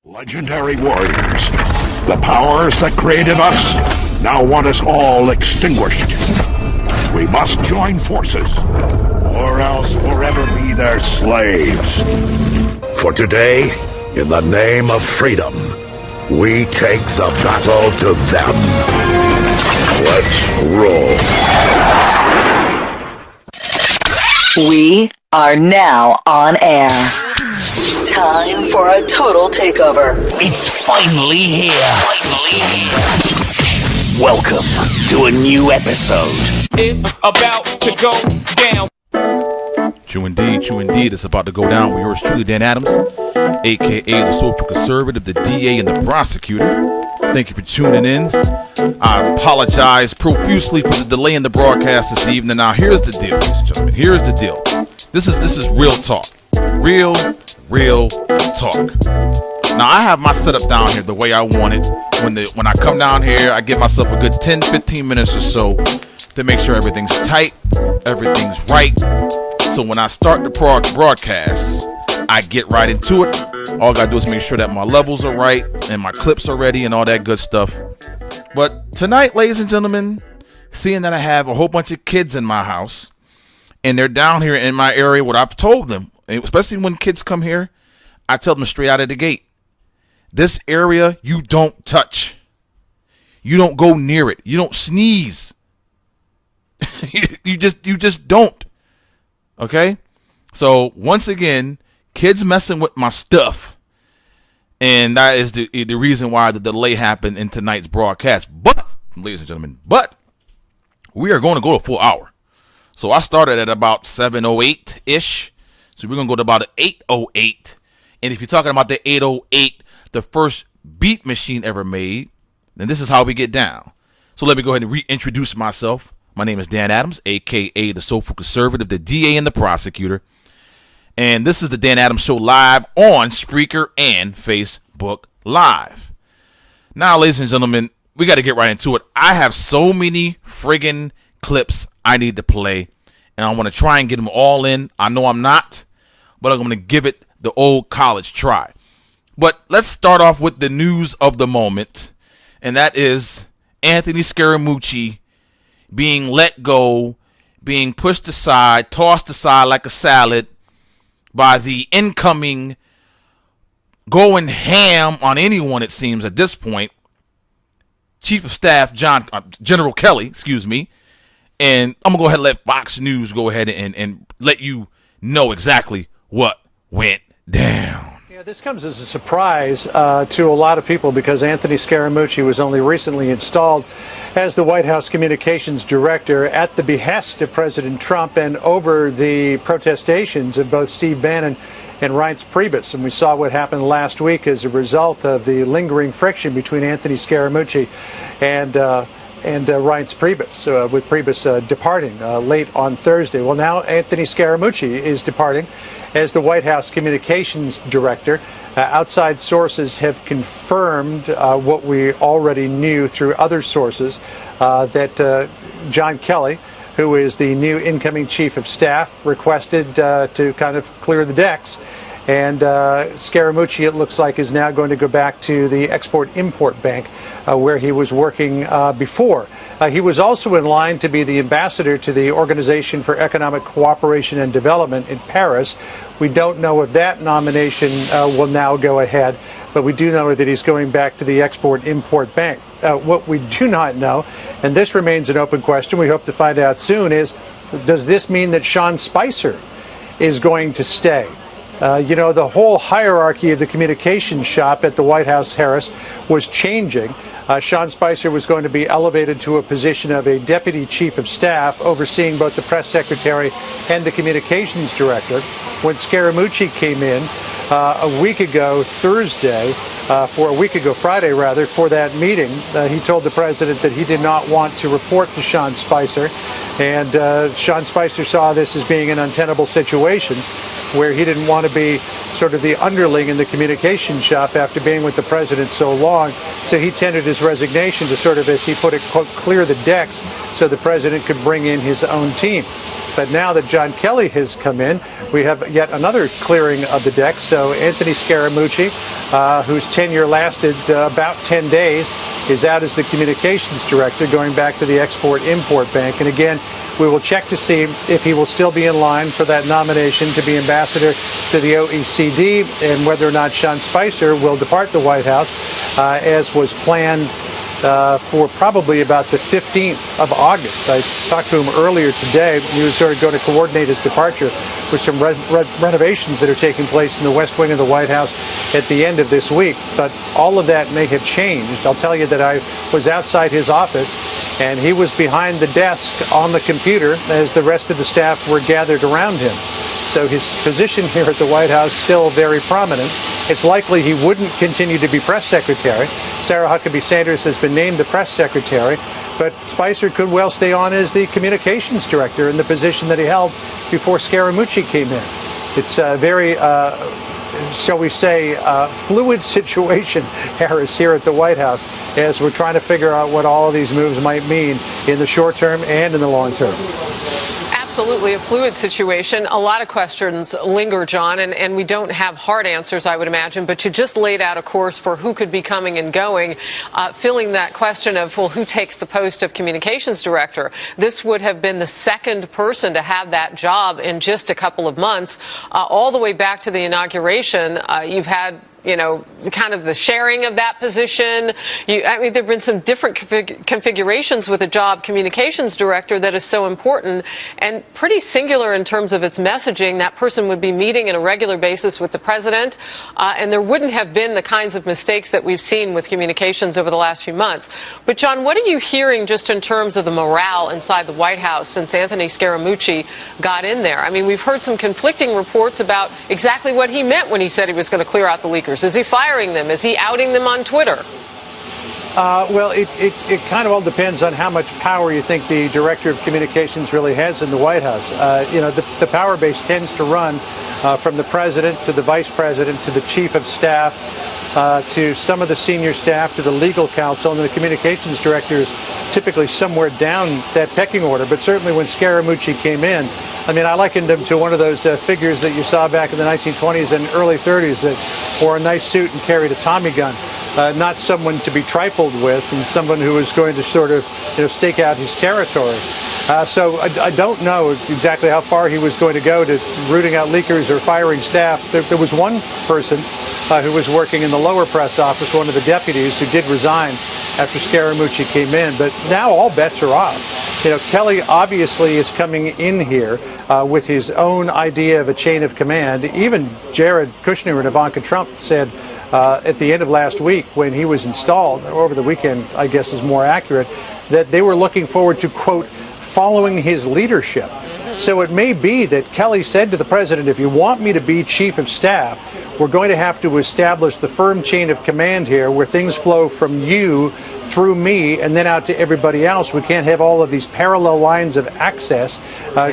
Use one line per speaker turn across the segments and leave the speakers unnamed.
Legendary warriors, the powers that created us now want us all extinguished. We must join forces, or else forever be their slaves. For today, in the name of freedom, we take the battle to them. Let's roll.
We are now on air. Time for a total takeover.
It's finally here. Welcome to a new episode.
It's about to go down.
True indeed, it's about to go down. We're yours truly, Dan Adams, a.k.a. the Soulful Conservative, the DA, and the Prosecutor. Thank you for tuning in. I apologize profusely for the delay in the broadcast this evening. Now, here's the deal, ladies and gentlemen. Here's the deal. This is real talk. Real talk. Now, I have my setup down here the way I want it. When I come down here, I give myself a good 10-15 minutes or so to make sure everything's tight, everything's right. So when I start the broadcast, I get right into it. All I gotta do is make sure that my levels are right and my clips are ready and all that good stuff. But tonight, ladies and gentlemen, seeing that I have a whole bunch of kids in my house and they're down here in my area, what I've told them, especially when kids come here, I tell them straight out of the gate, this area you don't touch. You don't go near it. You don't sneeze. you just don't. Okay? So once again, kids messing with my stuff. And that is the reason why the delay happened in tonight's broadcast. But, ladies and gentlemen, we are going to go a full hour. So I started at about 7:08-ish. So we're going to go to about 8:08. And if you're talking about the 808, the first beat machine ever made, then this is how we get down. So let me go ahead and reintroduce myself. My name is Dan Adams, a.k.a. the Soulful Conservative, the DA, and the Prosecutor. And this is the Dan Adams Show live on Spreaker and Facebook Live. Now, ladies and gentlemen, we got to get right into it. I have so many friggin' clips I need to play, and I want to try and get them all in. I know I'm not, but I'm going to give it the old college try. But let's start off with the news of the moment, and that is Anthony Scaramucci being let go, being pushed aside, tossed aside like a salad by the incoming, going ham on anyone, it seems, at this point, Chief of Staff General Kelly, and I'm going to go ahead and let Fox News go ahead and let you know exactly what went down.
Yeah, this comes as a surprise to a lot of people because Anthony Scaramucci was only recently installed as the White House Communications Director at the behest of President Trump and over the protestations of both Steve Bannon and Reince Priebus. And we saw what happened last week as a result of the lingering friction between Anthony Scaramucci and Reince Priebus, with Priebus departing late on Thursday. Well, now Anthony Scaramucci is departing as the White House Communications Director. Outside sources have confirmed what we already knew through other sources, that John Kelly, who is the new incoming Chief of Staff, requested to kind of clear the decks. And Scaramucci, it looks like, is now going to go back to the Export-Import Bank, where he was working before. He was also in line to be the ambassador to the Organization for Economic Cooperation and Development in Paris. We don't know if that nomination will now go ahead, but we do know that he's going back to the Export-Import Bank. What we do not know, and this remains an open question, we hope to find out soon, is does this mean that Sean Spicer is going to stay? The whole hierarchy of the communications shop at the White House, Harris, was changing. Sean Spicer was going to be elevated to a position of a deputy chief of staff overseeing both the press secretary and the communications director. When Scaramucci came in a week ago Friday, for that meeting, he told the president that he did not want to report to Sean Spicer. And Sean Spicer saw this as being an untenable situation where he didn't want to be sort of the underling in the communication shop after being with the president so long. So he tendered his resignation to sort of, as he put it, quote, clear the decks so the president could bring in his own team. But now that John Kelly has come in, we have yet another clearing of the deck. So Anthony Scaramucci, whose tenure lasted about 10 days, is out as the communications director, going back to the Export-Import Bank. And again, we will check to see if he will still be in line for that nomination to be ambassador to the OECD, and whether or not Sean Spicer will depart the White House, as was planned for probably about the 15th of August. I talked to him earlier today. He was sort of going to coordinate his departure with some renovations that are taking place in the West Wing of the White House at the end of this week. But all of that may have changed. I'll tell you that I was outside his office, and he was behind the desk on the computer as the rest of the staff were gathered around him. So his position here at the White House still very prominent. It's likely he wouldn't continue to be press secretary. Sarah Huckabee Sanders has been named the press secretary, but Spicer could well stay on as the communications director in the position that he held before Scaramucci came in. It's a very, shall we say, fluid situation, Harris, here at the White House, as we're trying to figure out what all of these moves might mean in the short term and in the long term.
Absolutely a fluid situation. A lot of questions linger, John, and we don't have hard answers, I would imagine, but you just laid out a course for who could be coming and going, filling that question of, well, who takes the post of communications director? This would have been the second person to have that job in just a couple of months. All the way back to the inauguration, you've had kind of the sharing of that position. I mean, there have been some different configurations with a job communications director that is so important and pretty singular in terms of its messaging. That person would be meeting on a regular basis with the president, and there wouldn't have been the kinds of mistakes that we've seen with communications over the last few months. But, John, what are you hearing just in terms of the morale inside the White House since Anthony Scaramucci got in there? I mean, we've heard some conflicting reports about exactly what he meant when he said he was going to clear out the leakers. Is he firing them? Is he outing them on Twitter?
Well, it kind of all depends on how much power you think the director of communications really has in the White House. The power base tends to run from the president to the vice president to the chief of staff to some of the senior staff to the legal counsel, and the communications director is typically somewhere down that pecking order. But certainly when Scaramucci came in, I mean, I likened him to one of those figures that you saw back in the 1920s and early 30s that wore a nice suit and carried a Tommy gun. Not someone to be trifled with, and someone who was going to sort of stake out his territory. So I don't know exactly how far he was going to go to rooting out leakers or firing staff. There was one person who was working in the lower press office, one of the deputies, who did resign after Scaramucci came in. But now all bets are off. Kelly obviously is coming in here with his own idea of a chain of command. Even Jared Kushner and Ivanka Trump said at the end of last week, when he was installed, or over the weekend, I guess is more accurate, that they were looking forward to, quote, following his leadership. So it may be that Kelly said to the president, if you want me to be chief of staff, we're going to have to establish the firm chain of command here where things flow from you through me and then out to everybody else. We can't have all of these parallel lines of access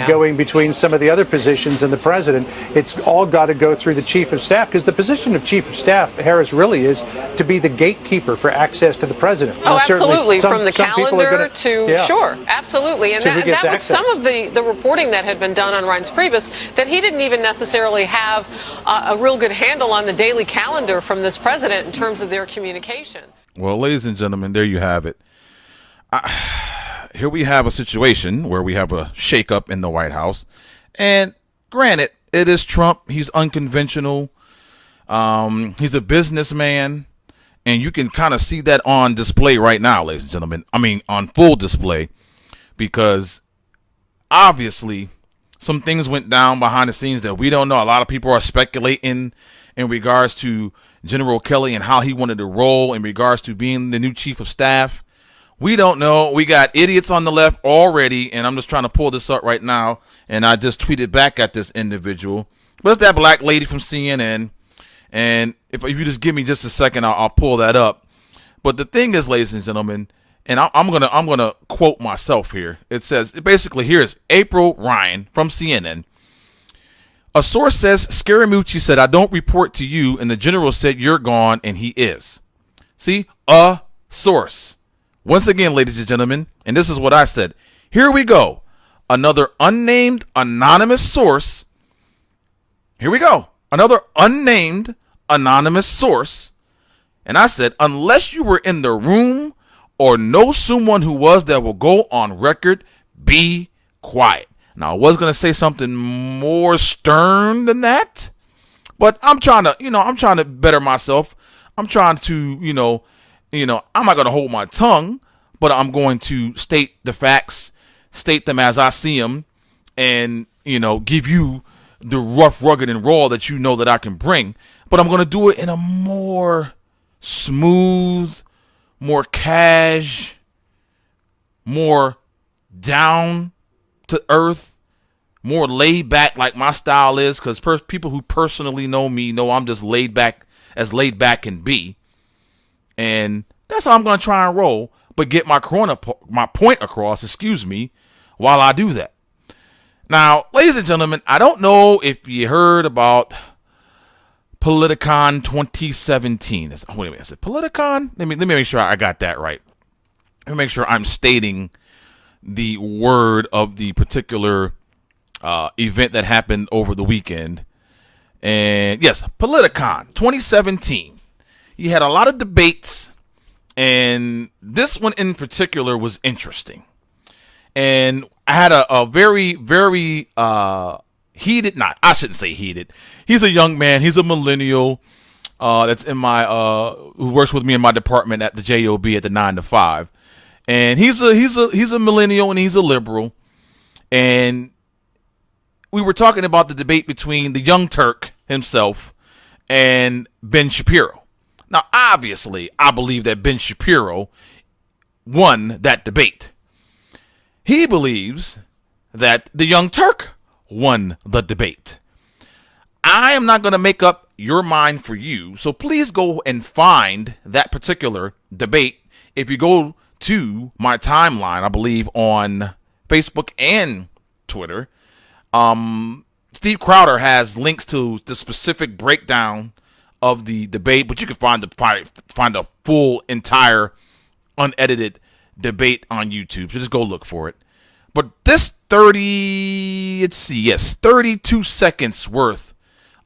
going between some of the other positions and the president. It's all got to go through the chief of staff, because the position of chief of staff, Harris, really is to be the gatekeeper for access to the president.
Oh, absolutely. From the calendar to, sure, absolutely. And that was some of the reporting that had been done on Reince Priebus, that he didn't even necessarily have a real good handle on the daily calendar from this president in terms of their communication.
Well, ladies and gentlemen, there you have it. Here we have a situation where we have a shakeup in the White House. And granted, it is Trump. He's unconventional. He's a businessman. And you can kind of see that on display right now, ladies and gentlemen. I mean, on full display. Because obviously, some things went down behind the scenes that we don't know. A lot of people are speculating in regards to General Kelly and how he wanted to roll in regards to being the new chief of staff. We don't know. We got idiots on the left already, and I'm just trying to pull this up right now, and I just tweeted back at this individual. But it's that black lady from CNN, and if you just give me just a second, I'll pull that up. But the thing is, ladies and gentlemen, and I'm gonna quote myself here. It says, basically, here's April Ryan from CNN. A source says Scaramucci said, I don't report to you, and the general said you're gone, and he is. See? A source. Once again, ladies and gentlemen, and this is what I said. Here we go. another unnamed anonymous source. Here we go. Another unnamed anonymous source. And I said, unless you were in the room or know someone who was, that will go on record, be quiet. Now, I was going to say something more stern than that, but I'm trying to better myself. I'm trying to, I'm not going to hold my tongue, but I'm going to state the facts, state them as I see them, and, give you the rough, rugged, and raw that you know that I can bring. But I'm going to do it in a more smooth, more cash, more down to earth, more laid back, like my style is, because people who personally know me know I'm just laid back can be. And that's how I'm going to try and roll, but get my point across, while I do that. Now, ladies and gentlemen, I don't know if you heard about Politicon 2017. Wait a minute, is it Politicon? Let me make sure I got that right. Let me make sure I'm stating the word of the particular event that happened over the weekend. And yes, Politicon 2017. You had a lot of debates, and this one in particular was interesting. And I had a very, very heated, I shouldn't say heated. He's a young man. He's a millennial that's in my, who works with me in my department at the JOB at the 9 to 5. And he's a millennial, and he's a liberal. And we were talking about the debate between the Young Turk himself and Ben Shapiro. Now, obviously, I believe that Ben Shapiro won that debate. He believes that the Young Turk won the debate. I am not going to make up your mind for you, so please go and find that particular debate. If you go to my timeline, I believe on Facebook and Twitter, Steve Crowder has links to the specific breakdown of the debate, but you can find a full, entire, unedited debate on YouTube. So just go look for it. But this 32 seconds worth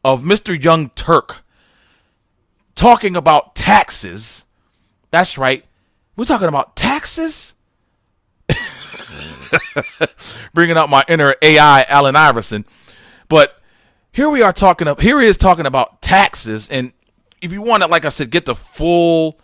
of Mr. Young Turk talking about taxes. That's right. We're talking about taxes? Bringing out my inner AI, Allen Iverson. But here he is talking about taxes. And if you want to, like I said, get the full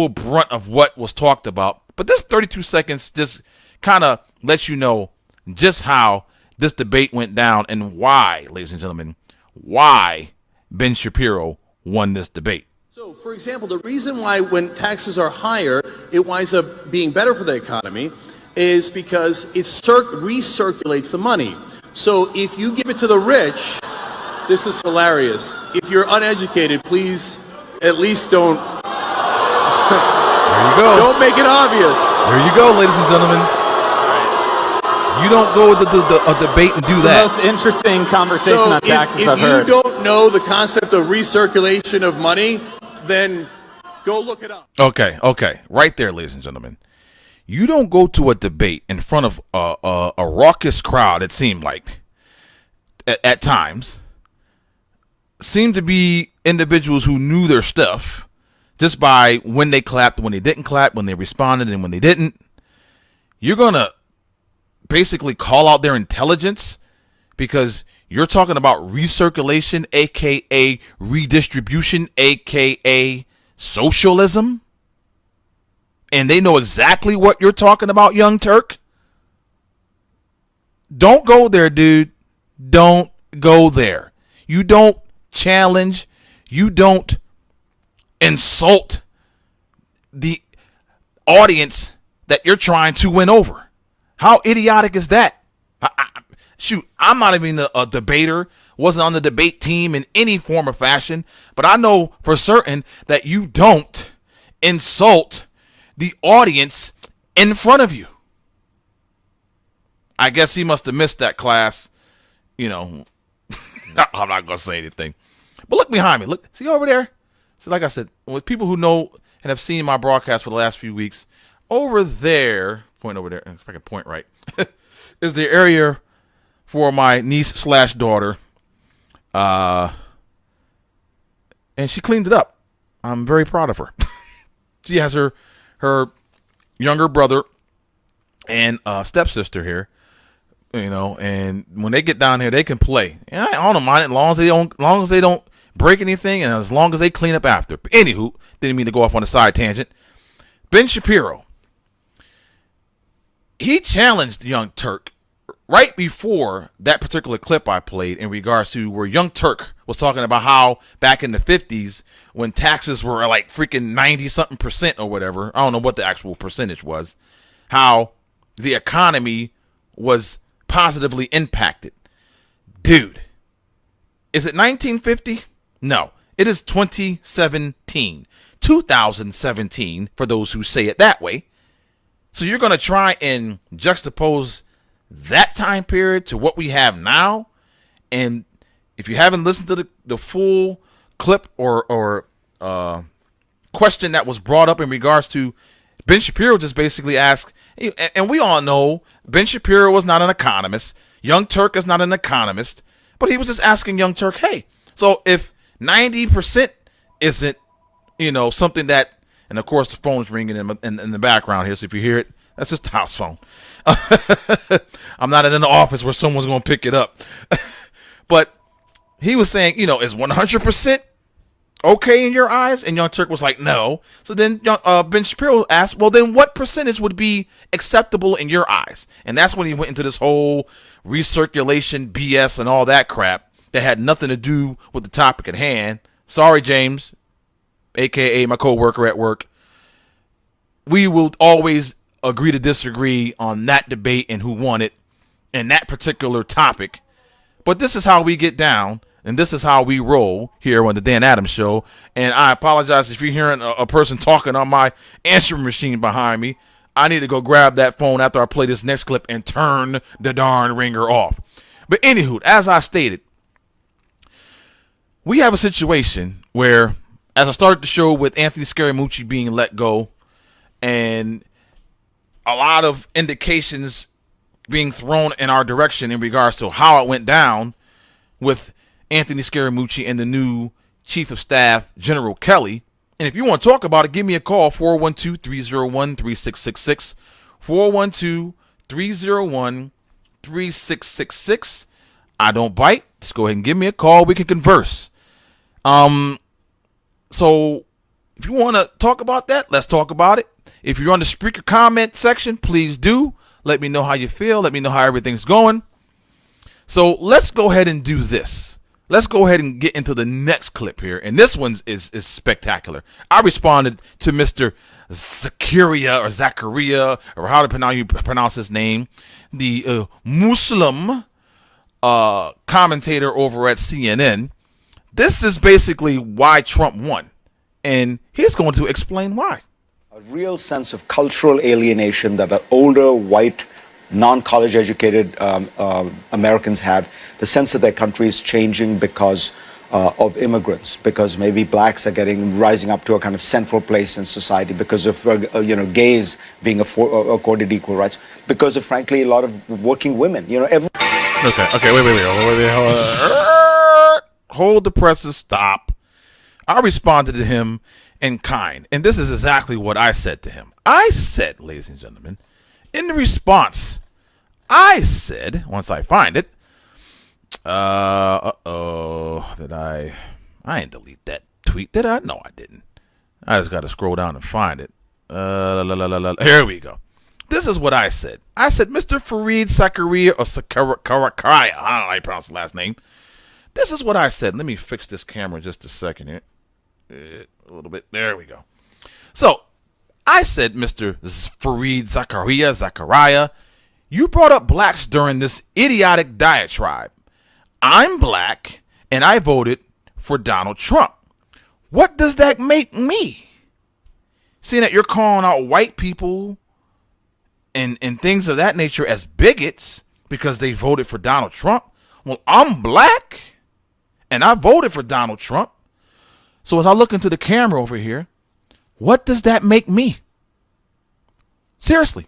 brunt of what was talked about. But this 32 seconds just kind of lets you know just how this debate went down and why, ladies and gentlemen, why Ben Shapiro won this debate.
So, for example, the reason why when taxes are higher, it winds up being better for the economy is because it recirculates the money. So if you give it to the rich, this is hilarious. If you're uneducated, please at least don't.
There you go.
Don't make it obvious.
There you go, ladies and gentlemen. You don't go to a debate and do that.
The most interesting conversation on taxes I've heard.
If you don't know the concept of recirculation of money, then go look it up.
Okay. Right there, ladies and gentlemen. You don't go to a debate in front of a raucous crowd, it seemed like, at times. Seemed to be individuals who knew their stuff just by when they clapped, when they didn't clap, when they responded, and when they didn't. You're going to basically call out their intelligence because you're talking about recirculation, a.k.a. redistribution, a.k.a. socialism, and they know exactly what you're talking about, Young Turk. Don't go there, dude. Don't go there. You don't challenge. You don't insult the audience that you're trying to win over. How idiotic is that? I'm not even a debater, wasn't on the debate team in any form or fashion, but I know for certain that you don't insult the audience in front of you. I guess he must have missed that class. I'm not going to say anything. But look behind me. Look, see over there? So like I said, with people who know and have seen my broadcast for the last few weeks, over there, point over there, if I can point right. is the area for my niece/daughter. And she cleaned it up. I'm very proud of her. She has her younger brother and stepsister here, and when they get down here, they can play. And I don't mind it as long as they don't break anything, and as long as they clean up after. But anywho, didn't mean to go off on a side tangent. Ben Shapiro, he challenged Young Turk right before that particular clip I played in regards to where Young Turk was talking about how back in the 50s when taxes were like freaking 90-something% or whatever, I don't know what the actual percentage was, how the economy was positively impacted. Dude, is it 1950? No, it is 2017 for those who say it that way. So you're going to try and juxtapose that time period to what we have now. And if you haven't listened to the full clip or question that was brought up in regards to Ben Shapiro, just basically asked, and we all know Ben Shapiro was not an economist. Young Turk is not an economist, but he was just asking Young Turk, hey, so if 90% isn't, something that, and of course the phone's ringing in the background here, so if you hear it, that's just the house phone. I'm not in the office where someone's going to pick it up. But he was saying, is 100% okay in your eyes? And Young Turk was like, no. So then Ben Shapiro asked, well, then what percentage would be acceptable in your eyes? And that's when he went into this whole recirculation BS and all that crap that had nothing to do with the topic at hand. Sorry, James, a.k.a. my co-worker at work. We will always agree to disagree on that debate and who won it and that particular topic. But this is how we get down, and this is how we roll here on the Dan Adams Show. And I apologize if you're hearing a person talking on my answering machine behind me. I need to go grab that phone after I play this next clip and turn the darn ringer off. But anywho, as I stated, we have a situation where, as I started the show with Anthony Scaramucci being let go and a lot of indications being thrown in our direction in regards to how it went down with Anthony Scaramucci and the new Chief of Staff, General Kelly. And if you want to talk about it, give me a call, 412-301-3666, 412-301-3666. I don't bite. Just go ahead and give me a call. We can converse. So if you want to talk about that, let's talk about it. If you're on the Spreaker comment section, please do. Let me know how you feel. Let me know how everything's going. So let's go ahead and do this. Let's go ahead and get into the next clip here. And this one is spectacular. I responded to Mr. Zakaria or how to pronounce his name, the Muslim commentator over at CNN. This is basically why Trump won. And he's going to explain why.
A real sense of cultural alienation that older, white, non-college educated Americans have, the sense that their country is changing because of immigrants, because maybe blacks are rising up to a kind of central place in society, because of gays being accorded equal rights, because of, frankly, a lot of working women. Okay, wait.
Hold the presses, stop. I responded to him in kind, and this is exactly what I said to him. I said, ladies and gentlemen, in the response, I said, once I find it, I didn't delete that tweet, did I? No, I didn't. I just got to scroll down and find it. Here we go. This is what I said. I said, Mr. Fareed Zakaria, or Zakaria, I don't know how you pronounce the last name. This is what I said. Let me fix this camera just a second here. A little bit. There we go. So, I said, Mr. Fareed Zakaria, you brought up blacks during this idiotic diatribe. I'm black, and I voted for Donald Trump. What does that make me? Seeing that you're calling out white people and things of that nature as bigots because they voted for Donald Trump. Well, I'm black, and I voted for Donald Trump. So as I look into the camera over here, what does that make me? Seriously,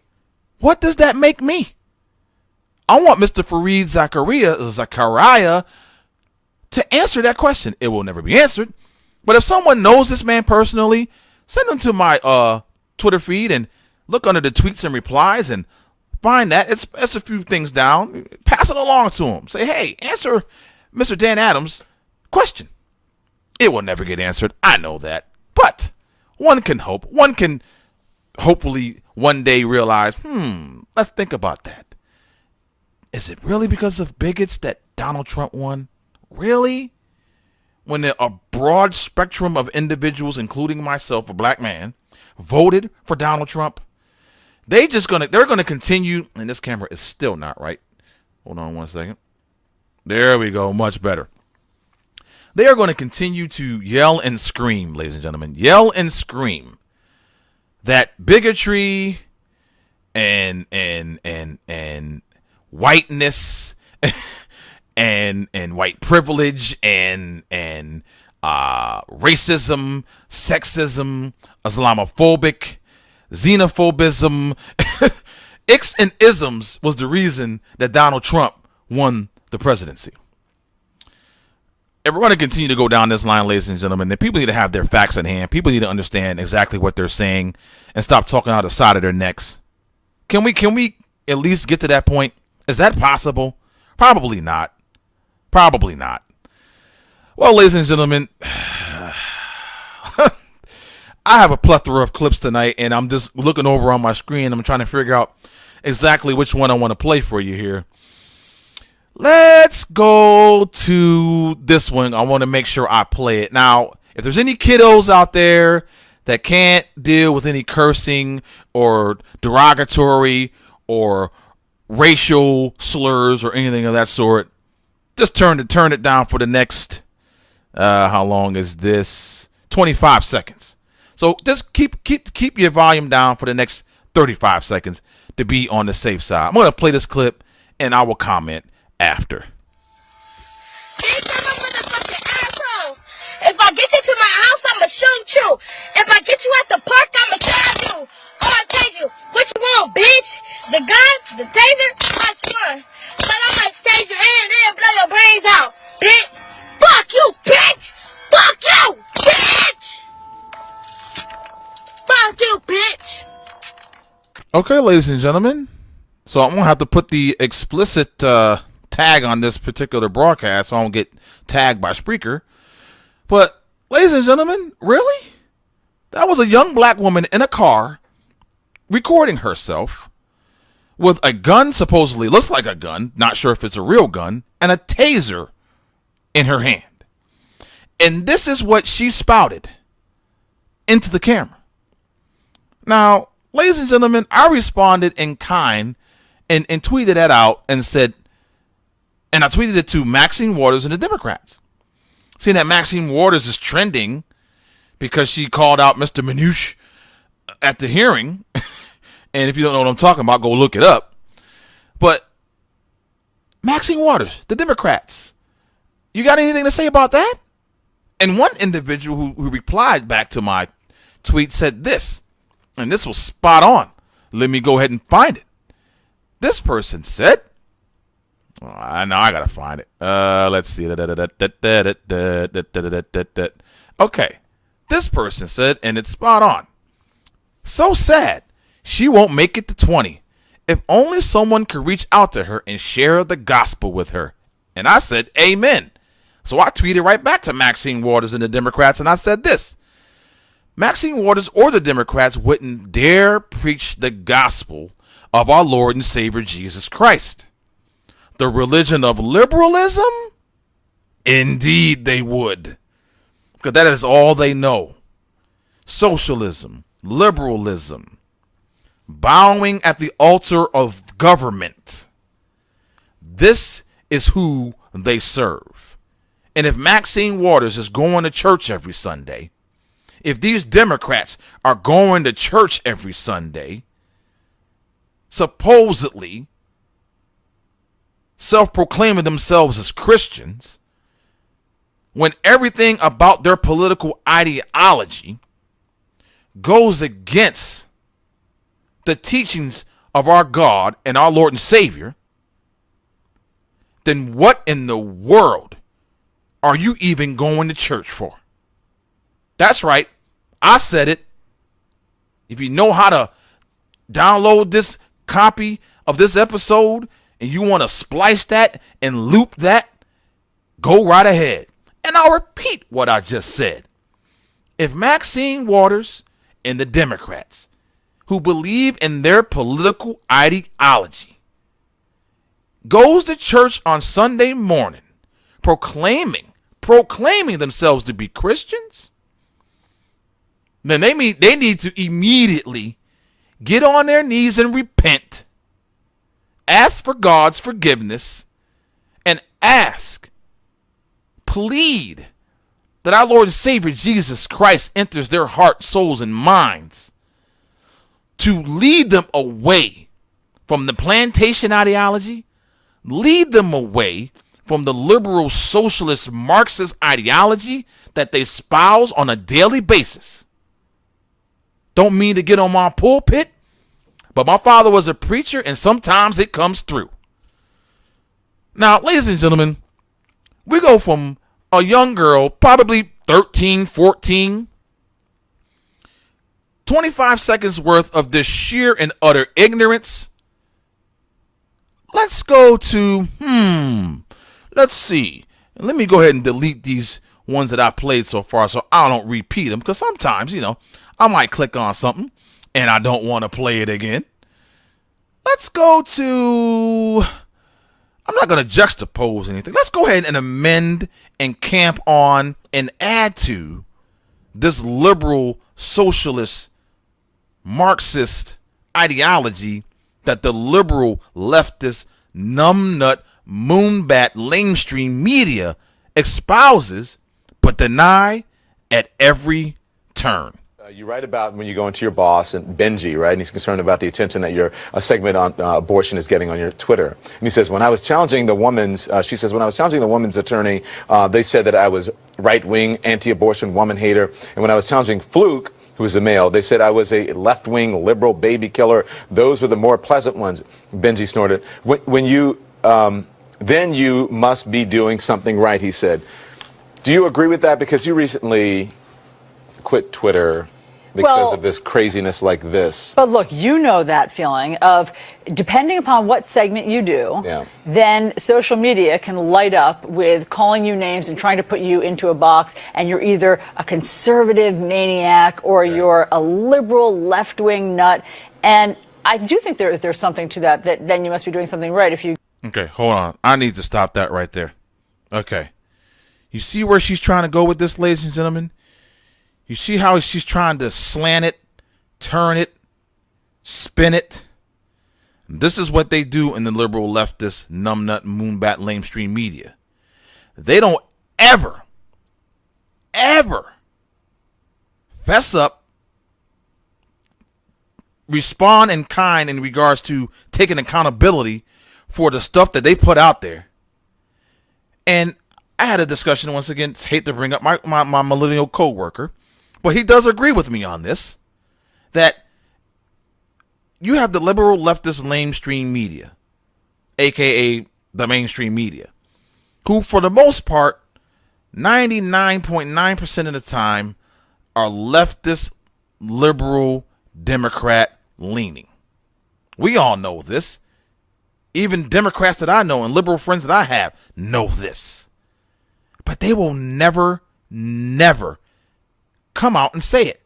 what does that make me? I want Mr. Fareed Zakaria to answer that question. It will never be answered. But if someone knows this man personally, send them to my Twitter feed and look under the tweets and replies and find that. It's a few things down. Pass it along to him. Say, hey, answer Mr. Dan Adams' question. It will never get answered. I know that. But one can hope. One can hopefully one day realize, let's think about that. Is it really because of bigots that Donald Trump won? Really? When a broad spectrum of individuals, including myself, a black man, voted for Donald Trump, they're gonna continue, and this camera is still not right. Hold on 1 second. There we go, much better. They are going to continue to yell and scream, ladies and gentlemen, yell and scream that bigotry and whiteness and white privilege and racism, sexism, Islamophobic, xenophobism, icks and isms was the reason that Donald Trump won the presidency. If we're going to continue to go down this line, ladies and gentlemen, then people need to have their facts at hand. People need to understand exactly what they're saying and stop talking out the side of their necks. Can we at least get to that point? Is that possible? Probably not. Probably not. Well, ladies and gentlemen, I have a plethora of clips tonight, and I'm just looking over on my screen. I'm trying to figure out exactly which one I want to play for you here. Let's go to this one. I want to make sure I play it. Now, if there's any kiddos out there that can't deal with any cursing or derogatory or racial slurs or anything of that sort, just turn it down for the next, how long is this? 25 seconds. So just keep your volume down for the next 35 seconds to be on the safe side. I'm going to play this clip and I will comment after.
Bitch, I'm a motherfucking asshole. If I get you to my house, I'ma shoot you. If I get you at the park, I'ma stab you. Or I'll tell you, what you want, bitch? The gun? The taser? Which one? But I might stage your hand and blow your brains out, bitch. Fuck you, bitch. Fuck you, bitch. Fuck you, bitch.
Okay, ladies and gentlemen. So I'm going to have to put the explicit tag on this particular broadcast so I don't get tagged by Spreaker. But, ladies and gentlemen, really? That was a young black woman in a car recording herself with a gun, supposedly looks like a gun, not sure if it's a real gun, and a taser in her hand. And this is what she spouted into the camera. Now, ladies and gentlemen, I responded in kind and tweeted that out and said, and I tweeted it to Maxine Waters and the Democrats. Seeing that Maxine Waters is trending because she called out Mr. Manouche at the hearing. And if you don't know what I'm talking about, go look it up. But Maxine Waters, the Democrats, you got anything to say about that? And one individual who replied back to my tweet said this, and this was spot on. Let me go ahead and find it. This person said, I know I gotta find it. Let's see. Okay. This person said, and it's spot on. So sad. She won't make it to 20. If only someone could reach out to her and share the gospel with her. And I said, amen. So I tweeted right back to Maxine Waters and the Democrats, and I said this. Maxine Waters or the Democrats wouldn't dare preach the gospel of our Lord and Savior Jesus Christ. The religion of liberalism? Indeed they would. Because that is all they know. Socialism, liberalism, bowing at the altar of government. This is who they serve. And if Maxine Waters is going to church every Sunday, if these Democrats are going to church every Sunday, supposedly self-proclaiming themselves as Christians, when everything about their political ideology goes against the teachings of our God and our Lord and Savior, then what in the world are you even going to church for? That's right. I said it. If you know how to download this copy of this episode and you want to splice that and loop that, go right ahead. And I'll repeat what I just said. If Maxine Waters and the Democrats, who believe in their political ideology, goes to church on Sunday morning proclaiming themselves to be Christians, then they need to immediately get on their knees and repent, ask for God's forgiveness, and plead that our Lord and Savior Jesus Christ enters their hearts, souls, and minds to lead them away from the plantation ideology, lead them away from the liberal, socialist, Marxist ideology that they espouse on a daily basis. Don't mean to get on my pulpit, but my father was a preacher, and sometimes it comes through. Now, ladies and gentlemen, we go from a young girl, probably 13, 14, 25 seconds worth of this sheer and utter ignorance. Let's go to, let's see. Let me go ahead and delete these ones that I played so far so I don't repeat them, because sometimes, I might click on something and I don't want to play it again. Let's go to, I'm not going to juxtapose anything. Let's go ahead and amend and camp on and add to this liberal, socialist, Marxist ideology that the liberal, leftist, numbnut, moonbat, lamestream media espouses but deny at every turn.
You write about when you go into your boss, and Benji, right? And he's concerned about the attention that your segment on abortion is getting on your Twitter. And he says, when I was challenging the woman's, she says, when I was challenging the woman's attorney, they said that I was right-wing, anti-abortion, woman hater. And when I was challenging Fluke, who is a male, they said I was a left-wing, liberal baby killer. Those were the more pleasant ones. Benji snorted. When you, then you must be doing something right, he said. Do you agree with that? Because you recently quit Twitter because of this craziness like this.
But look, you know that feeling of, depending upon what segment you do, then social media can light up with calling you names and trying to put you into a box, and you're either a conservative maniac or you're a liberal left-wing nut. And I do think there's something to that then you must be doing something right if you...
Okay, hold on. I need to stop that right there. Okay. You see where she's trying to go with this, ladies and gentlemen? You see how she's trying to slant it, turn it, spin it? And this is what they do in the liberal, leftist, numbnut, moonbat, lamestream media. They don't ever fess up, respond in kind in regards to taking accountability for the stuff that they put out there. And I had a discussion, once again, hate to bring up my millennial co-worker, but he does agree with me on this, that you have the liberal, leftist, lamestream media, a.k.a. the mainstream media, who for the most part, 99.9% of the time, are leftist, liberal, Democrat leaning. We all know this. Even Democrats that I know and liberal friends that I have know this. But they will never come out and say it.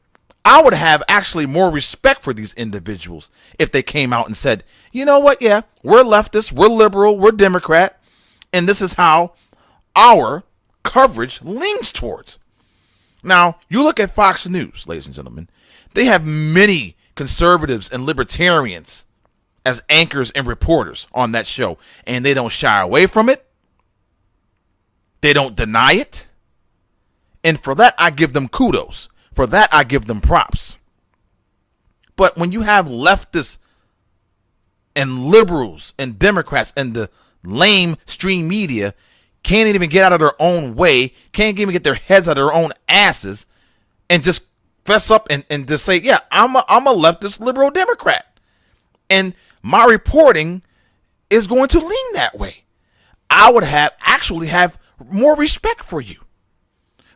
I would have actually more respect for these individuals if they came out and said, you know what, yeah, we're leftist, we're liberal, we're Democrat, and this is how our coverage leans towards. Now, you look at Fox News, ladies and gentlemen, they have many conservatives and libertarians as anchors and reporters on that show, and they don't shy away from it. They don't deny it. And for that, I give them kudos. For that, I give them props. But when you have leftists and liberals and Democrats and the lame stream media can't even get out of their own way, can't even get their heads out of their own asses and just fess up and just say, yeah, I'm a leftist liberal Democrat. And my reporting is going to lean that way. I would actually have more respect for you.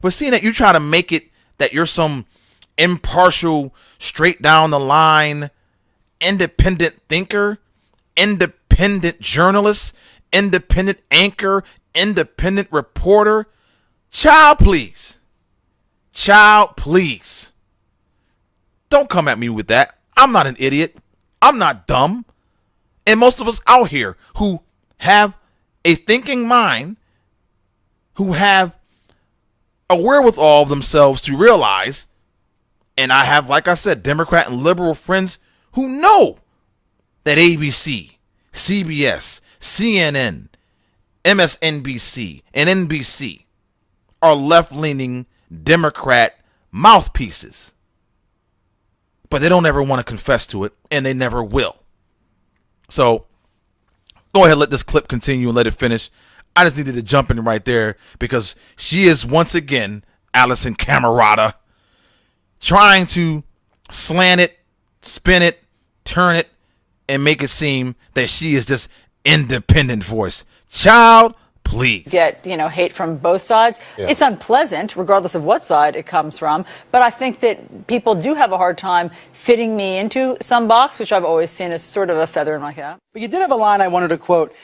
But seeing that you try to make it that you're some impartial, straight down the line, independent thinker, independent journalist, independent anchor, independent reporter, child, please. Child, please. Don't come at me with that. I'm not an idiot. I'm not dumb. And most of us out here who have a thinking mind, who have a wherewithal of themselves to realize, and I have, like I said, Democrat and liberal friends who know that ABC, CBS, CNN, MSNBC, and NBC are left-leaning Democrat mouthpieces. But they don't ever want to confess to it, and they never will. So, go ahead, let this clip continue and let it finish. I just needed to jump in right there because she is once again, Alisyn Camerota, trying to slant it, spin it, turn it, and make it seem that she is this independent voice. Child, please.
Get, hate from both sides. Yeah. It's unpleasant, regardless of what side it comes from. But I think that people do have a hard time fitting me into some box, which I've always seen as sort of a feather in my cap.
But you did have a line I wanted to quote.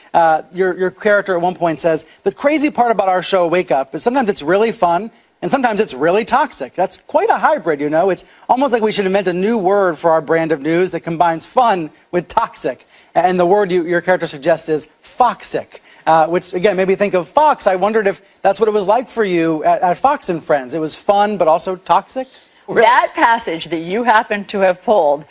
Your character at one point says, "The crazy part about our show, Wake Up, is sometimes it's really fun and sometimes it's really toxic." That's quite a hybrid, It's almost like we should invent a new word for our brand of news that combines fun with toxic. And the word your character suggests is foxic. Which, again, made me think of Fox. I wondered if that's what it was like for you at Fox and Friends. It was fun, but also toxic?
Really? That passage that you happen to have pulled,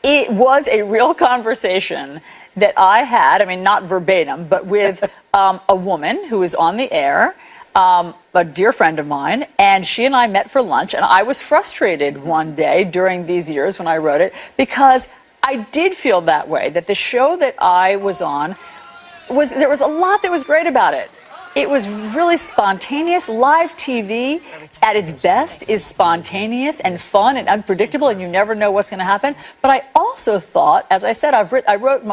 it was a real conversation that I had, not verbatim, but with a woman who was on the air, a dear friend of mine, and she and I met for lunch, and I was frustrated one day during these years when I wrote it, because I did feel that way, that the show that I was on, there was a lot that was great about it. It was really spontaneous. Live TV at its best is spontaneous and fun and unpredictable, and you never know what's going to happen. But I also thought, as I said, I wrote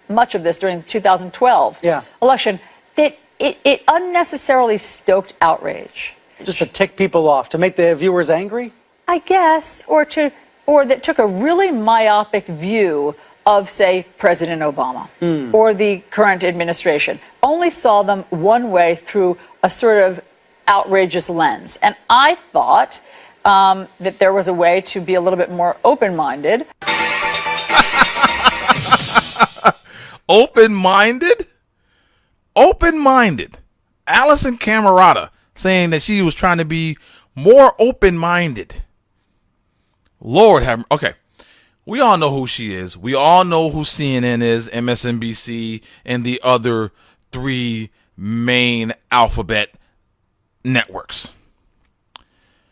much of this during the 2012 election, that it unnecessarily stoked outrage.
Just to tick people off, to make the viewers angry?
I guess, or that took a really myopic view of, say, President Obama or the current administration, only saw them one way through a sort of outrageous lens. And I thought that there was a way to be a little bit more open-minded.
Open-minded? Open-minded. Alisyn Camerota saying that she was trying to be more open-minded. Lord have... Okay. We all know who she is. We all know who CNN is, MSNBC, and the other three main alphabet networks.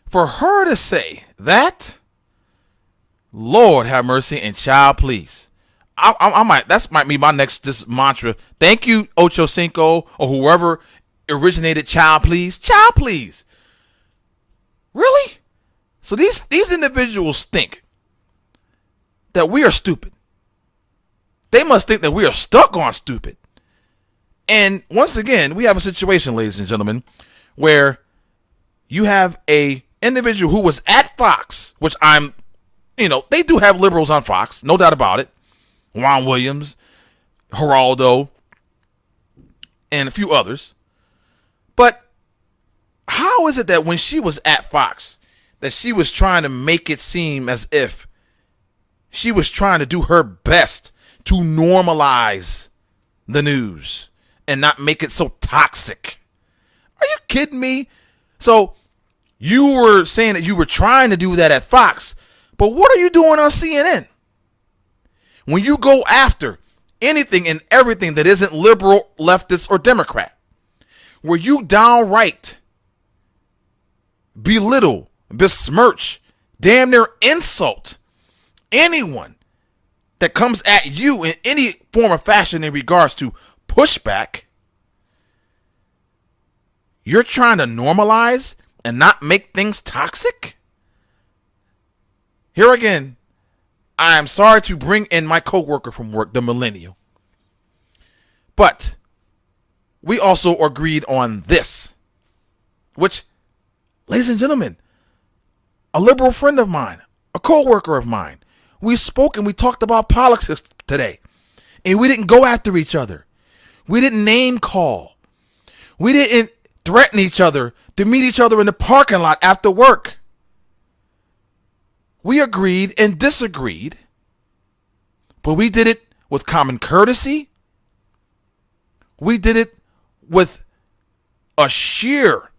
For her to say that, Lord have mercy and child, please. I might. That might be my next mantra. Thank you, Ocho Cinco, or whoever originated child, please. Child, please. Really? So these individuals think that we are stupid. They must think that we are stuck on stupid. And once again, we have a situation, ladies and gentlemen, where you have a individual who was at Fox, which they do have liberals on Fox, no doubt about it. Juan Williams, Geraldo, and a few others. But how is it that when she was at Fox, that she was trying to make it seem as if she was trying to do her best to normalize the news and not make it so toxic? Are you kidding me? So you were saying that you were trying to do that at Fox, but what are you doing on CNN? When you go after anything and everything that isn't liberal, leftist, or Democrat, where you downright belittle, besmirch, damn near insult anyone that comes at you in any form or fashion in regards to pushback, you're trying to normalize and not make things toxic? Here again, I am sorry to bring in my coworker from work, the millennial. But we also agreed on this, which, ladies and gentlemen, a liberal friend of mine, a co-worker of mine, we spoke and we talked about politics today, and we didn't go after each other. We didn't name call. We didn't threaten each other to meet each other in the parking lot after work. We agreed and disagreed, but we did it with common courtesy. We did it with a sheer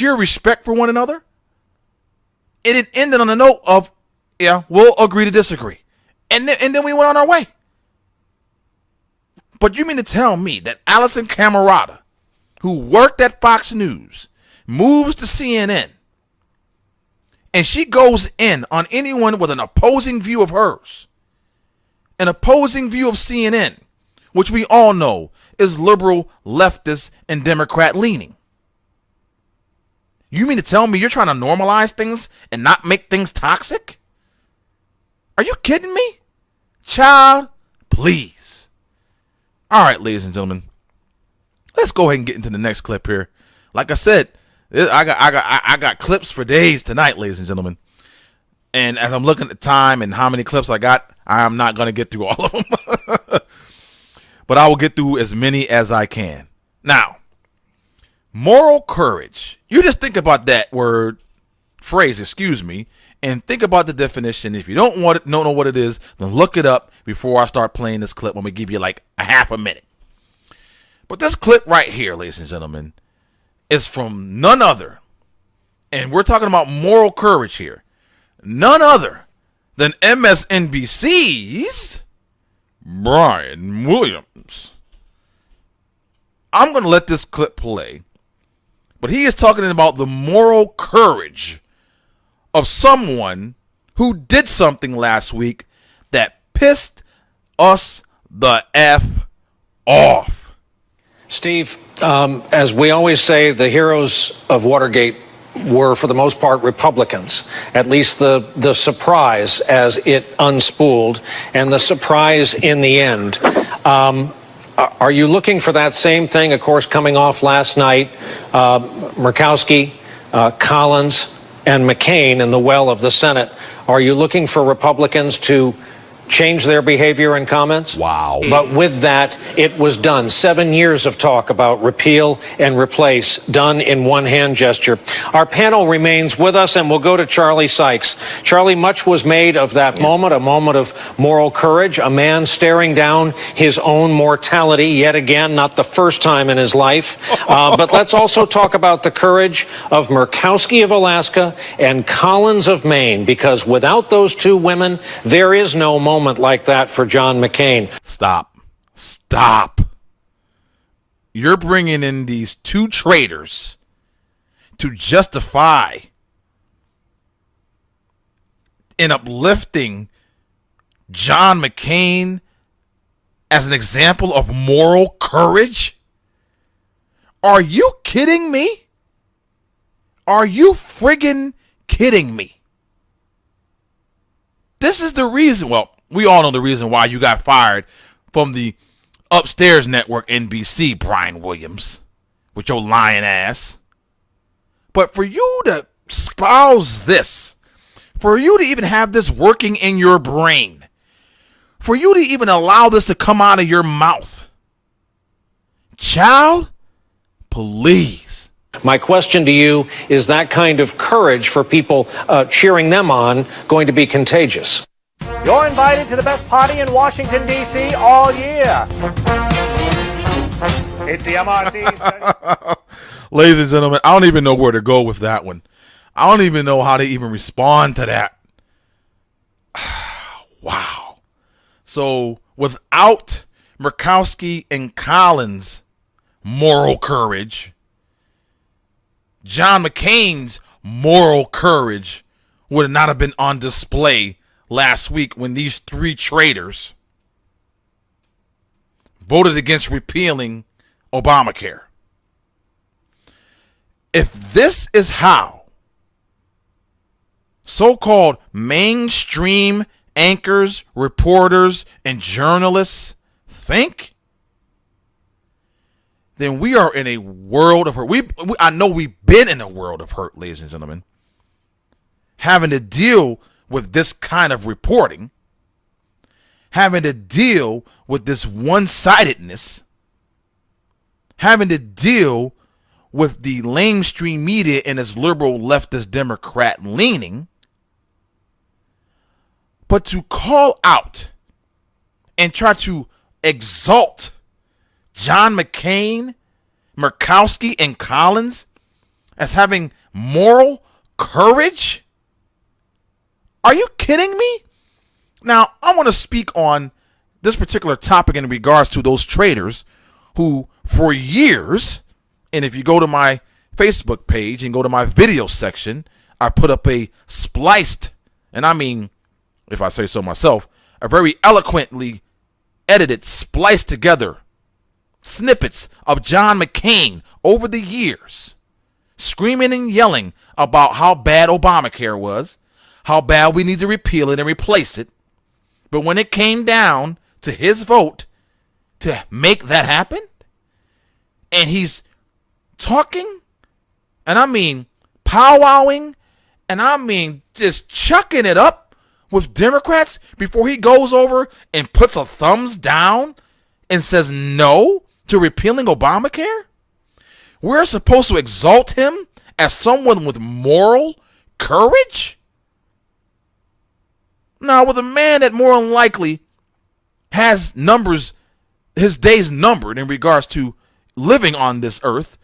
respect for one another. And it ended on a note of, yeah, we'll agree to disagree. And then we went on our way. But you mean to tell me that Allison Camerata, who worked at Fox News, moves to CNN, and she goes in on anyone with an opposing view of hers, an opposing view of CNN, which we all know is liberal, leftist, and Democrat leaning. You mean to tell me you're trying to normalize things and not make things toxic? Are you kidding me? Child, please. All right, ladies and gentlemen, let's go ahead and get into the next clip here. Like I said, I got clips for days tonight, ladies and gentlemen. And as I'm looking at the time and how many clips I got, I'm not going to get through all of them. But I will get through as many as I can. Now, moral courage. You just think about that phrase, and think about the definition. If you don't know what it is, then look it up before I start playing this clip. I'm going to give you like a half a minute. But this clip right here, ladies and gentlemen, is from none other, and we're talking about moral courage here, none other than MSNBC's Brian Williams. I'm going to let this clip play, but he is talking about the moral courage of someone who did something last week that pissed us the F off.
Steve, as we always say, the heroes of Watergate were, for the most part, Republicans. At least the surprise as it unspooled, and the surprise in the end. Are you looking for that same thing? Of course, coming off last night, Murkowski, Collins, and McCain in the well of the Senate. Are you looking for Republicans to change their behavior and comments?
Wow.
But with that, it was done. 7 years of talk about repeal and replace, done in one hand gesture. Our panel remains with us, and we'll go to Charlie Sykes. Charlie, much was made of that moment, a moment of moral courage, a man staring down his own mortality, yet again, not the first time in his life. But let's also talk about the courage of Murkowski of Alaska and Collins of Maine, because without those two women, there is no moment like that for John McCain.
Stop. You're bringing in these two traitors to justify and uplifting John McCain as an example of moral courage? Are you kidding me? Are you friggin' kidding me? This is the reason, well, we all know the reason why you got fired from the upstairs network NBC, Brian Williams, with your lying ass. But for you to espouse this, for you to even have this working in your brain, for you to even allow this to come out of your mouth, child, please.
My question to you is, that kind of courage for people cheering them on going to be contagious?
You're invited to the best party in Washington, D.C. all year. It's the MRC.
Ladies and gentlemen, I don't even know where to go with that one. I don't even know how to even respond to that. Wow. So without Murkowski and Collins' moral courage, John McCain's moral courage would not have been on display last week when these three traitors voted against repealing Obamacare. If this is how so-called mainstream anchors, reporters, and journalists think, then we are in a world of hurt. I know we've been in a world of hurt, ladies and gentlemen, having to deal with this kind of reporting, having to deal with this one-sidedness, having to deal with the lamestream media and its liberal leftist Democrat leaning. But to call out and try to exalt John McCain, Murkowski, and Collins as having moral courage? Are you kidding me? Now, I want to speak on this particular topic in regards to those traders who, for years, and if you go to my Facebook page and go to my video section, I put up a spliced, and I mean, if I say so myself, a very eloquently edited, spliced together snippets of John McCain over the years, screaming and yelling about how bad Obamacare was, how bad we need to repeal it and replace it. But when it came down to his vote to make that happen, and he's talking, and I mean powwowing, and I mean just chucking it up with Democrats before he goes over and puts a thumbs down and says no to repealing Obamacare? We're supposed to exalt him as someone with moral courage? Now, with a man that more than likely has his days numbered in regards to living on this earth,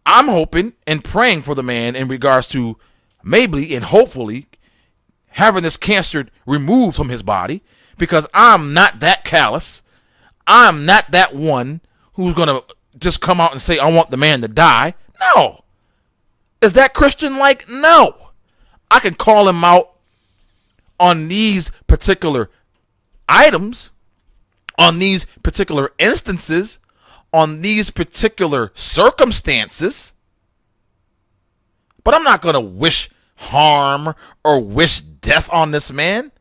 I'm hoping and praying for the man in regards to maybe and hopefully having this cancer removed from his body, because I'm not that callous. I'm not that one who's going to just come out and say, I want the man to die. No. Is that Christian-like? No. I can call him out on these particular items, on these particular instances, on these particular circumstances. But I'm not going to wish harm or wish death on this man.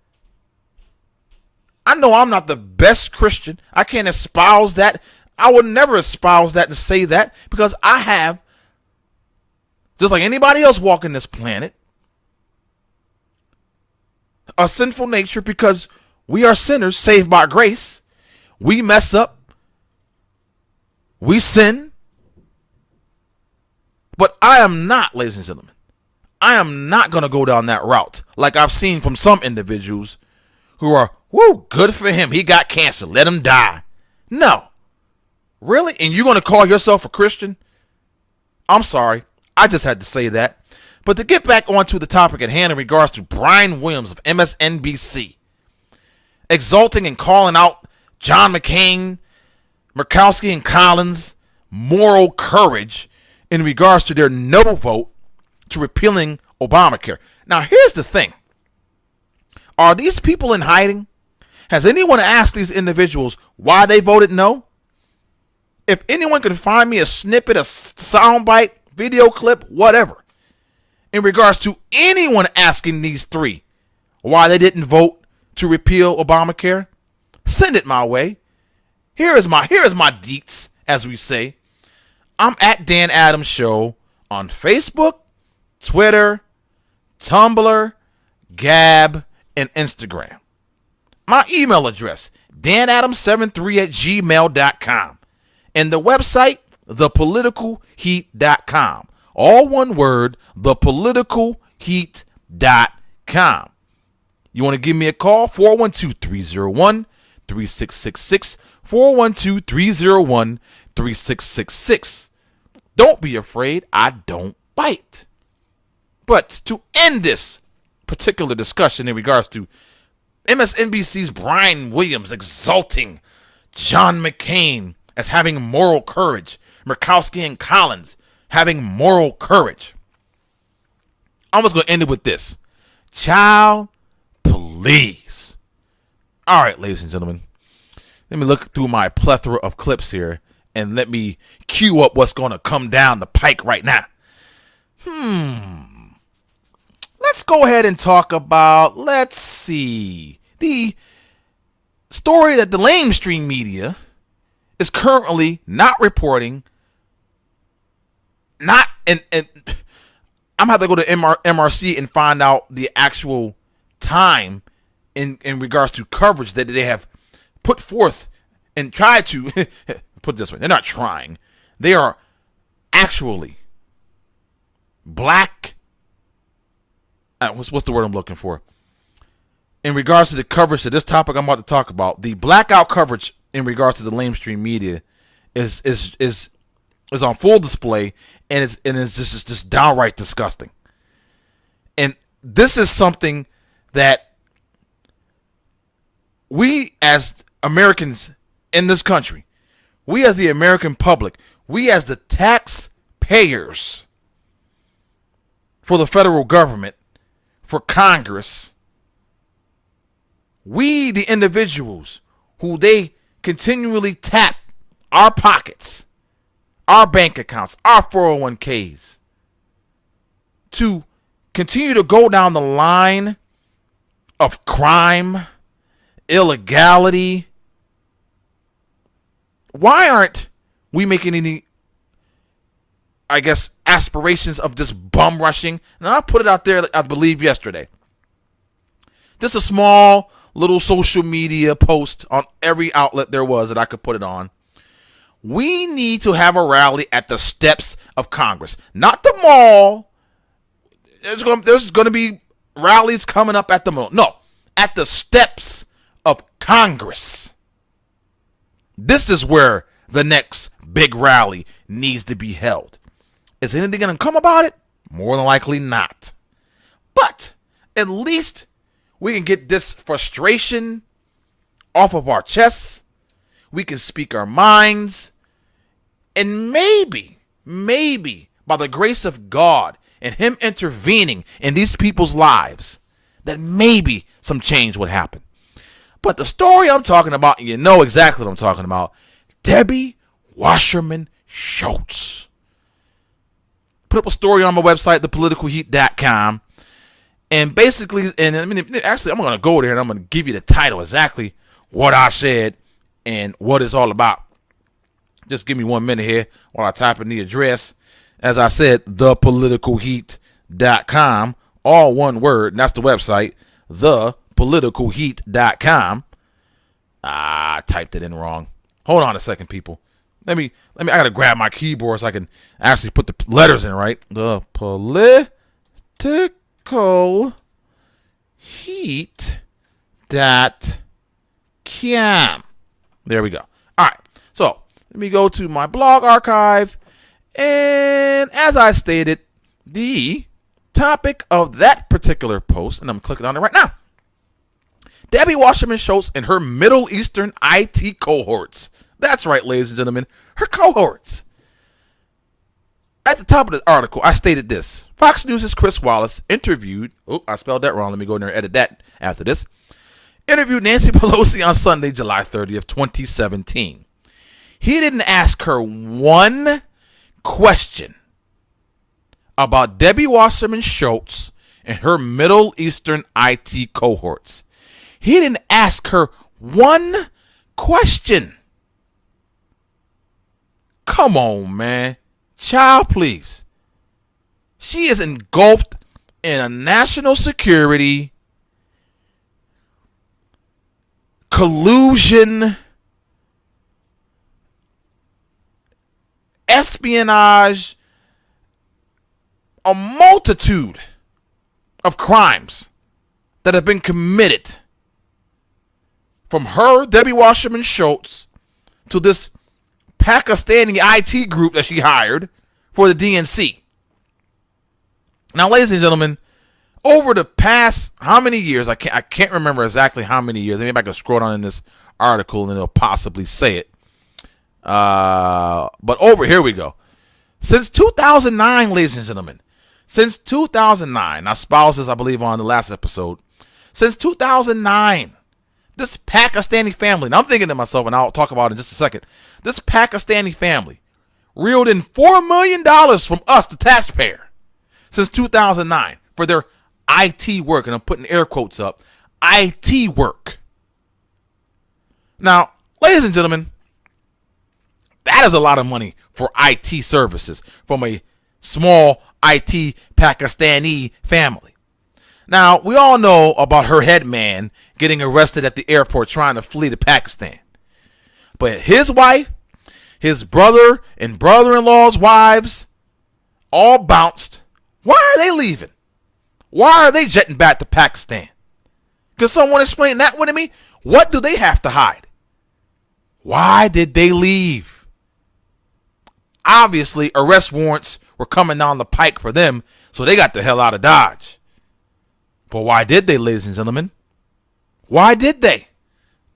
I know I'm not the best Christian. I can't espouse that. I would never espouse that and say that, because I have, just like anybody else walking this planet, a sinful nature, because we are sinners saved by grace. We mess up. We sin. But I am not, ladies and gentlemen, I am not going to go down that route like I've seen from some individuals who are, whoo, good for him. He got cancer. Let him die. No. Really? And you're going to call yourself a Christian? I'm sorry. I just had to say that. But to get back onto the topic at hand in regards to Brian Williams of MSNBC, exalting and calling out John McCain, Murkowski, and Collins' moral courage in regards to their no vote to repealing Obamacare. Now, here's the thing. Are these people in hiding? Has anyone asked these individuals why they voted no? If anyone could find me a snippet, a soundbite, video clip, whatever, in regards to anyone asking these three why they didn't vote to repeal Obamacare, send it my way. Here is my deets, as we say. I'm at Dan Adams Show on Facebook, Twitter, Tumblr, Gab, and Instagram. My email address, danadams73@gmail.com. And the website, thepoliticalheat.com. All one word, thepoliticalheat.com. You want to give me a call? 412-301-3666. 412-301-3666. Don't be afraid. I don't bite. But to end this particular discussion in regards to MSNBC's Brian Williams exalting John McCain as having moral courage, Murkowski and Collins having moral courage, I'm just going to end it with this. Child, please. All right, ladies and gentlemen, let me look through my plethora of clips here and let me cue up what's going to come down the pike right now. Let's go ahead and talk about, let's see, the story that the mainstream media is currently not reporting, and I'm gonna have to go to MRC and find out the actual time in regards to coverage that they have put forth and tried to put it this way. They're not trying. They are actually black. What's the word I'm looking for? In regards to the coverage to this topic I'm about to talk about, the blackout coverage in regards to the mainstream media is on full display, and it's just downright disgusting. And this is something that we as Americans in this country, we as the American public, we as the taxpayers for the federal government, for Congress, we the individuals who they continually tap our pockets, our bank accounts, our 401ks, to continue to go down the line of crime, illegality. Why aren't we making any, I guess, aspirations of this bum rushing? And I put it out there, I believe, yesterday. Just a small little social media post on every outlet there was that I could put it on. We need to have a rally at the steps of Congress, not the mall. There's going to be rallies coming up at the mall. No, at the steps of Congress. This is where the next big rally needs to be held. Is anything going to come about it? More than likely not. But at least we can get this frustration off of our chests. We can speak our minds. And maybe by the grace of God and Him intervening in these people's lives, that maybe some change would happen. But the story I'm talking about, and you know exactly what I'm talking about, Debbie Wasserman Schultz. Put up a story on my website, thepoliticalheat.com. And basically, actually, I'm going to go there and I'm going to give you the title, exactly what I said and what it's all about. Just give me 1 minute here while I type in the address. As I said, thepoliticalheat.com, all one word, and that's the website, thepoliticalheat.com. I typed it in wrong. Hold on a second, people. I got to grab my keyboard so I can actually put the letters in right. thepoliticalheat.com. There we go. All right. So let me go to my blog archive. And as I stated, the topic of that particular post, and I'm clicking on it right now, Debbie Wasserman Schultz and her Middle Eastern IT cohorts. That's right, ladies and gentlemen, her cohorts. At the top of the article, I stated this. Fox News' Chris Wallace interviewed, I spelled that wrong. Let me go in there and edit that after this. Interviewed Nancy Pelosi on Sunday, July 30th, 2017. He didn't ask her one question about Debbie Wasserman Schultz and her Middle Eastern IT cohorts. He didn't ask her one question. Come on, man. Child, please. She is engulfed in a national security collusion, espionage, a multitude of crimes that have been committed from her, Debbie Wasserman Schultz, to this Pakistani IT group that she hired for the DNC. Now, ladies and gentlemen, over the past how many years? I can't remember exactly how many years. Maybe I can scroll down in this article and it'll possibly say it. But here we go. Since 2009, ladies and gentlemen, since 2009, I espoused this, I believe, on the last episode. Since 2009, this Pakistani family, now I'm thinking to myself, and I'll talk about it in just a second. This Pakistani family reeled in $4 million from us, the taxpayer, since 2009 for their IT work, and I'm putting air quotes up, IT work. Now, ladies and gentlemen, that is a lot of money for IT services from a small IT Pakistani family. Now, we all know about her head man getting arrested at the airport trying to flee to Pakistan. But his wife, his brother and brother-in-law's wives all bounced. Why are they leaving? Why are they jetting back to Pakistan? Can someone explain that one to me? What do they have to hide? Why did they leave? Obviously, arrest warrants were coming down the pike for them, so they got the hell out of Dodge. But why did they, ladies and gentlemen? Why did they?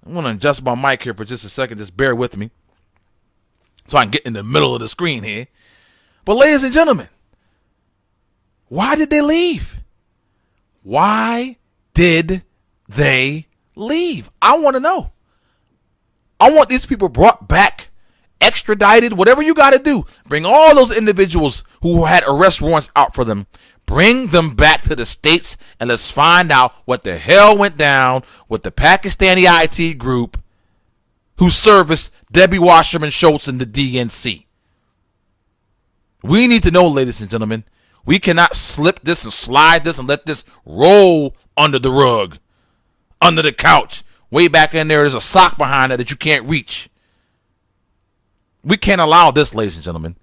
I'm going to adjust my mic here for just a second. Just bear with me so I can get in the middle of the screen here. But ladies and gentlemen, why did they leave? Why did they leave? I want to know. I want these people brought back, extradited, whatever you got to do. Bring all those individuals who had arrest warrants out for them. Bring them back to the States and let's find out what the hell went down with the Pakistani IT group who serviced Debbie Wasserman Schultz and the DNC. We need to know, ladies and gentlemen. We cannot slip this and slide this and let this roll under the rug, under the couch. Way back in there, there's a sock behind it that you can't reach. We can't allow this, ladies and gentlemen.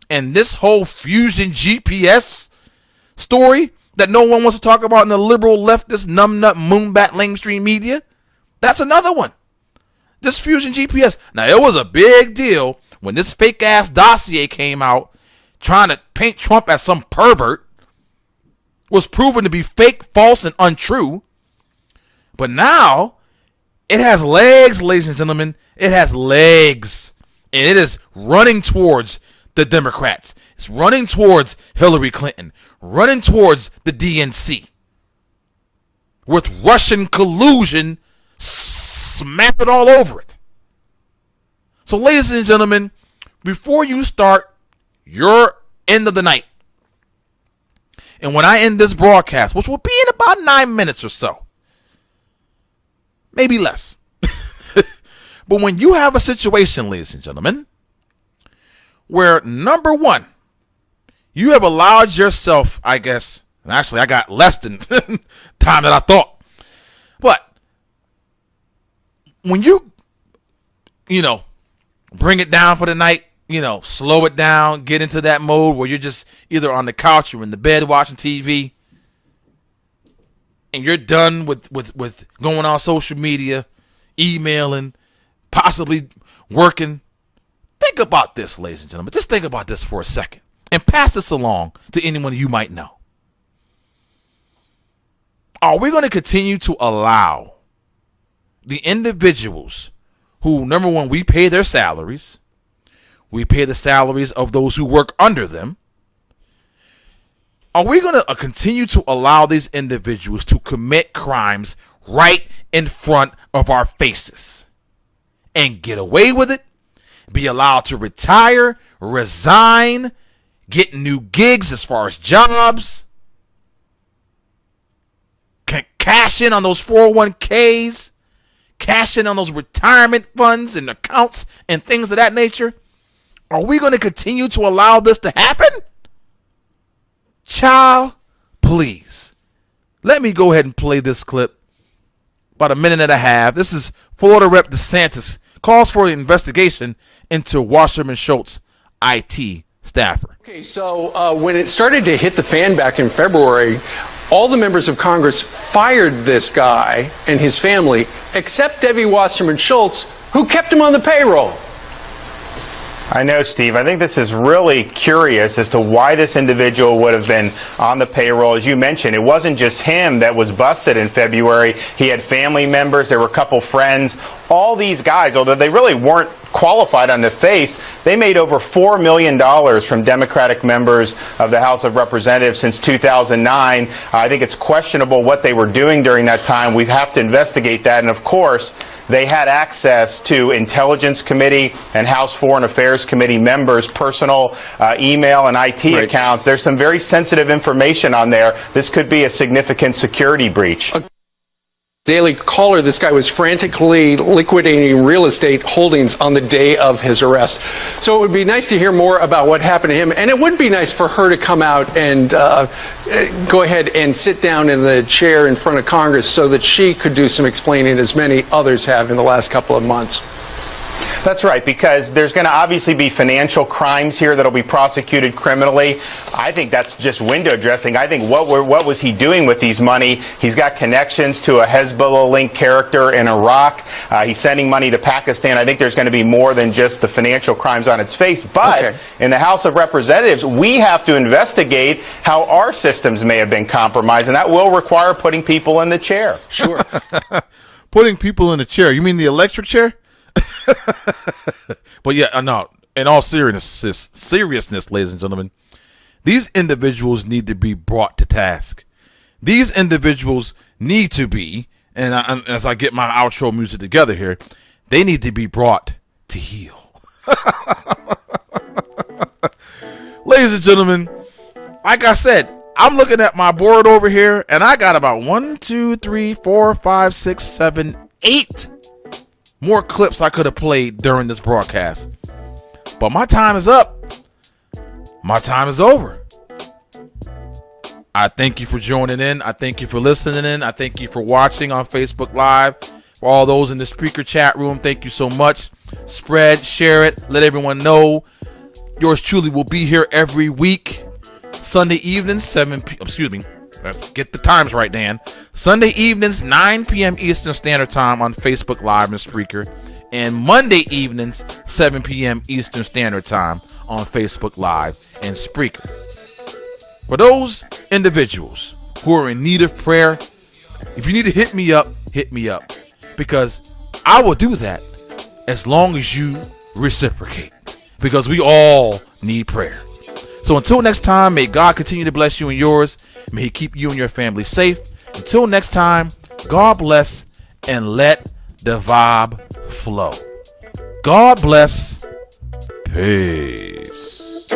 And this whole Fusion GPS story that no one wants to talk about in the liberal leftist numbnut moonbat lamestream media, that's another one. This Fusion GPS. Now, it was a big deal when this fake ass dossier came out trying to paint Trump as some pervert. Was proven to be fake, false, and untrue. But now it has legs, ladies and gentlemen. It has legs. And it is running towards the Democrats. It's running towards Hillary Clinton. Running towards the DNC. With Russian collusion smacked all over it. So, ladies and gentlemen, before you start your end of the night, and when I end this broadcast, which will be in about 9 minutes or so, maybe less. But when you have a situation, ladies and gentlemen, where number one, you have allowed yourself, I guess, and actually I got less than time that I thought. But when you bring it down for the night, slow it down, get into that mode where you're just either on the couch or in the bed watching TV, and you're done with going on social media, emailing, possibly working. Think about this, ladies and gentlemen. Just think about this for a second and pass this along to anyone you might know. Are we going to continue to allow the individuals who, number one, we pay their salaries, we pay the salaries of those who work under them, are we going to continue to allow these individuals to commit crimes right in front of our faces and get away with it, be allowed to retire, resign, get new gigs as far as jobs, can cash in on those 401ks, cash in on those retirement funds and accounts and things of that nature? Are we going to continue to allow this to happen? Child, please. Let me go ahead and play this clip. About a minute and a half. This is Florida Rep. DeSantis calls for an investigation into Wasserman Schultz IT staffer.
Okay, so when it started to hit the fan back in February, all the members of Congress fired this guy and his family, except Debbie Wasserman Schultz, who kept him on the payroll.
I know, Steve. I think this is really curious as to why this individual would have been on the payroll. As you mentioned, it wasn't just him that was busted in February. He had family members. There were a couple friends. All these guys, although they really weren't qualified on the face, they made over $4 million from Democratic members of the House of Representatives since 2009. I think it's questionable what they were doing during that time. We have to investigate that. And, of course, they had access to Intelligence Committee and House Foreign Affairs Committee members' personal email and IT accounts. There's some very sensitive information on there. This could be a significant security breach.
Daily Caller, this guy was frantically liquidating real estate holdings on the day of his arrest. So it would be nice to hear more about what happened to him, and it would be nice for her to come out and go ahead and sit down in the chair in front of Congress so that she could do some explaining, as many others have in the last couple of months.
That's right, because there's going to obviously be financial crimes here that'll be prosecuted criminally. I think that's just window dressing. I think what was he doing with these money? He's got connections to a Hezbollah-linked character in Iraq. He's sending money to Pakistan. I think there's going to be more than just the financial crimes on its face. But in the House of Representatives, we have to investigate how our systems may have been compromised, and that will require putting people in the chair.
Sure.
Putting people in the chair. You mean the electric chair? But yeah, no, in all seriousness, ladies and gentlemen, these individuals need to be brought to task. These individuals need to be, and as I get my outro music together here, they need to be brought to heel. Ladies and gentlemen, like I said, I'm looking at my board over here, and I got about 1, 2, 3, 4, 5, 6, 7, 8 more clips I could have played during this broadcast. But my time is up. My time is over. I thank you for joining in. I thank you for listening in. I thank you for watching on Facebook Live. For all those in the speaker chat room, thank you so much. Spread, share it, let everyone know. Yours truly will be here every week. Sunday evenings, 7 p.m. Excuse me. Let's get the times right, Dan. Sunday evenings, 9 p.m. Eastern Standard Time on Facebook Live and Spreaker. And Monday evenings, 7 p.m. Eastern Standard Time on Facebook Live and Spreaker. For those individuals who are in need of prayer, if you need to hit me up, because I will do that as long as you reciprocate, because we all need prayer. So until next time, may God continue to bless you and yours. May he keep you and your family safe. Until next time, God bless and let the vibe flow. God bless. Peace.